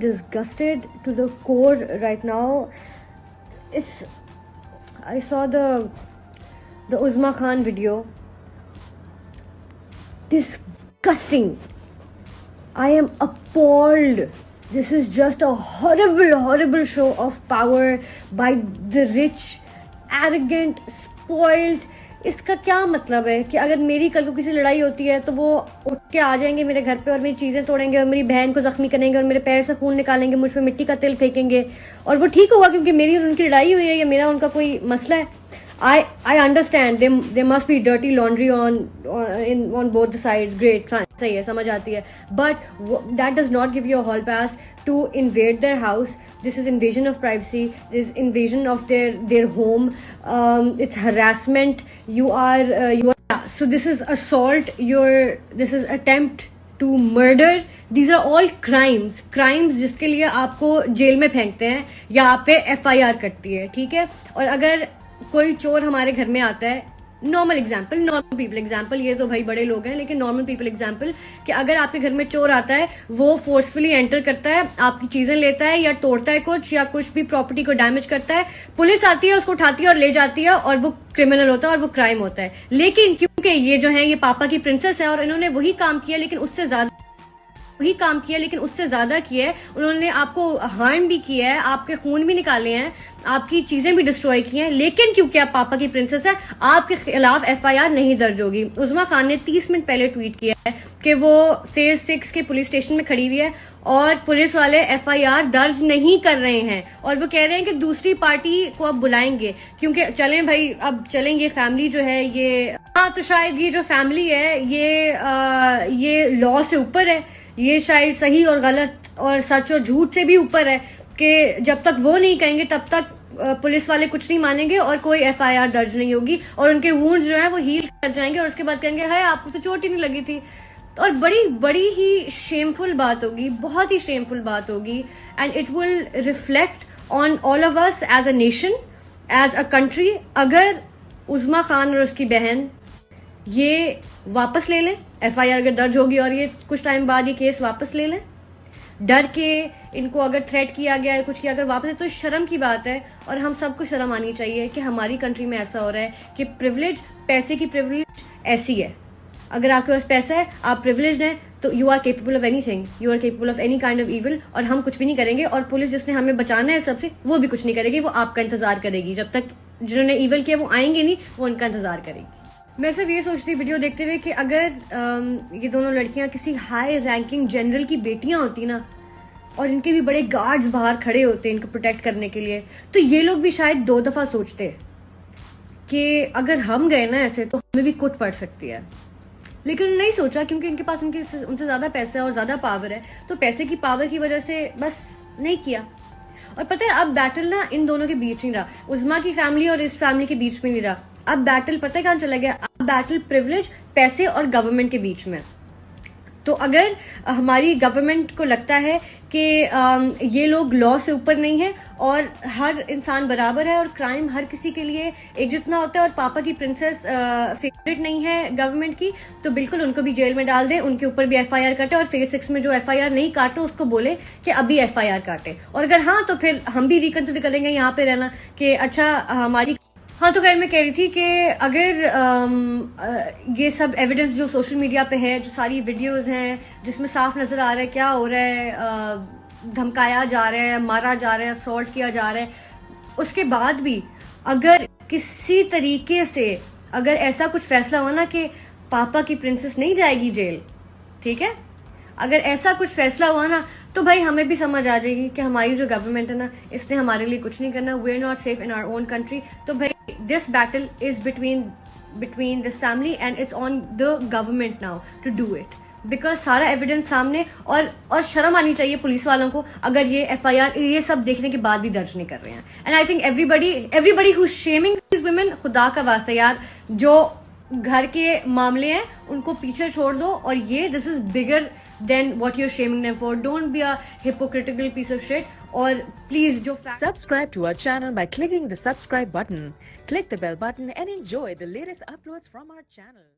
disgusted to the core right now. I saw the Uzma Khan video. Disgusting. I am appalled. This is just a horrible show of power by the rich, arrogant, spoiled. इसका क्या मतलब है कि अगर मेरी कल को किसी लड़ाई होती है तो वो उठ के आ जाएंगे मेरे घर पे और मेरी चीज़ें तोड़ेंगे और मेरी बहन को जख्मी करेंगे और मेरे पैर से खून निकालेंगे, मुझ पे मिट्टी का तेल फेंकेंगे और वो ठीक होगा क्योंकि मेरी और उनकी लड़ाई हुई है या मेरा उनका कोई मसला है. I understand there must be dirty laundry on both the sides. Great, fine, सही है, समझ आती है. But that does not give you a hall pass to invade their house. This is invasion of privacy. This is invasion of their home. It's harassment. You are so this is assault. This is attempt to murder. These are all crimes जिसके लिए आपको jail में फेंकते हैं या आप पे FIR कटती है, ठीक है. और अगर कोई चोर हमारे घर में आता है, नॉर्मल पीपल एग्जाम्पल, ये तो भाई बड़े लोग हैं, लेकिन नॉर्मल पीपल एग्जाम्पल कि अगर आपके घर में चोर आता है, वो फोर्सफुली एंटर करता है, आपकी चीजें लेता है या तोड़ता है कुछ या कुछ भी प्रॉपर्टी को डैमेज करता है, पुलिस आती है, उसको उठाती है और ले जाती है और वो क्रिमिनल होता है और वो क्राइम होता है. लेकिन क्योंकि ये जो है ये पापा की प्रिंसेस है और इन्होंने वही काम किया लेकिन उससे ज्यादा किया है. उन्होंने आपको हार्म भी किया है, आपके खून भी निकाले हैं, आपकी चीजें भी डिस्ट्रॉय की हैं, लेकिन क्योंकि आप पापा की प्रिंसेस है आपके खिलाफ FIR नहीं दर्ज होगी. उज़मा खान ने 30 मिनट पहले ट्वीट किया है कि वो फेज 6 के पुलिस स्टेशन में खड़ी हुई है और पुलिस वाले FIR दर्ज नहीं कर रहे हैं और वो कह रहे हैं कि दूसरी पार्टी को अब बुलाएंगे क्योंकि चलें भाई, अब चलें, ये फैमिली जो है ये तो शायद ये जो फैमिली है ये लॉ से ऊपर है, ये शायद सही और गलत और सच और झूठ से भी ऊपर है कि जब तक वो नहीं कहेंगे तब तक पुलिस वाले कुछ नहीं मानेंगे और कोई FIR दर्ज नहीं होगी और उनके वुंड्स जो है वो हील कर जाएंगे और उसके बाद कहेंगे हाय आपको तो चोट ही नहीं लगी थी. और बड़ी ही शेमफुल बात होगी, बहुत ही शेमफुल बात होगी. And it will reflect on all of us as a nation, as a country, अगर उज़मा खान और उसकी बहन ये वापस ले लें, FIR अगर दर्ज होगी और ये कुछ टाइम बाद ये केस वापस ले लें, डर के इनको अगर थ्रेट किया गया है कुछ किया अगर वापस है, तो शर्म की बात है. और हम सबको शर्म आनी चाहिए कि हमारी कंट्री में ऐसा हो रहा है कि प्रिविलेज, पैसे की प्रिविलेज ऐसी है. अगर आपके पास पैसा है, आप प्रिविलेज्ड हैं, तो you are capable of anything, you are capable of any kind of evil. और हम कुछ भी नहीं करेंगे और पुलिस जिसने हमें बचाना है सबसे, वो भी कुछ नहीं करेगी, वो आपका इंतजार करेगी. जब तक जिन्होंने इविल किया वो आएंगे नहीं, वो उनका इंतजार करेगी. मैं सिर्फ ये सोचती वीडियो देखते हुए कि अगर ये दोनों लड़कियां किसी हाई रैंकिंग जनरल की बेटियां होती ना और इनके भी बड़े गार्ड्स बाहर खड़े होते इनको प्रोटेक्ट करने के लिए, तो ये लोग भी शायद 2 दफा सोचते कि अगर हम गए ना ऐसे तो हमें भी कुट पड़ सकती है. लेकिन नहीं सोचा क्योंकि इनके पास उनसे ज्यादा पैसा है और ज्यादा पावर है, तो पैसे की पावर की वजह से बस नहीं किया. और पता है अब बैटल ना इन दोनों के बीच नहीं रहा, उज़मा की फैमिली और इस फैमिली के बीच में नहीं रहा. अब बैटल पता है कहां चला गया, अब बैटल प्रिविलेज, पैसे और गवर्नमेंट के बीच में. तो अगर हमारी गवर्नमेंट को लगता है कि ये लोग लॉ से ऊपर नहीं है और हर इंसान बराबर है और क्राइम हर किसी के लिए एक जितना होता है और पापा की प्रिंसेस फेवरेट नहीं है गवर्नमेंट की, तो बिल्कुल उनको भी जेल में डाल दें, उनके ऊपर भी FIR काटे और फेज 6 में जो FIR नहीं काटे उसको बोले कि अभी FIR काटे. और अगर हाँ तो फिर हम भी रिकंसिडर करेंगे यहाँ पे रहना कि अच्छा हमारी. हाँ तो खैर मैं कह रही थी कि अगर ये सब एविडेंस जो सोशल मीडिया पे है, जो सारी वीडियोस हैं जिसमें साफ नजर आ रहा है क्या हो रहा है, धमकाया जा रहा है, मारा जा रहा है, असॉल्ट किया जा रहा है, उसके बाद भी अगर किसी तरीके से अगर ऐसा कुछ फैसला हुआ ना कि पापा की प्रिंसेस नहीं जाएगी जेल, ठीक है, अगर ऐसा कुछ फैसला हुआ ना तो भाई हमें भी समझ आ जाएगी कि हमारी जो गवर्नमेंट है ना इसने हमारे लिए कुछ नहीं करना. We are not safe in our own country. तो भाई this battle is between this family and it's on the government now to do it, because सारा एविडेंस सामने. और शर्म आनी चाहिए पुलिस वालों को अगर ये FIR ये सब देखने के बाद भी दर्ज नहीं कर रहे हैं. And I think everybody who shaming this women, खुदा का वास्ता यार, जो घर के मामले हैं उनको पीछे छोड़ दो और ये this is bigger than what you are shaming them for. Don't be a hypocritical piece of shit. और प्लीज जो subscribe to our channel by clicking the subscribe button. Click the bell button and enjoy the latest uploads from our channel.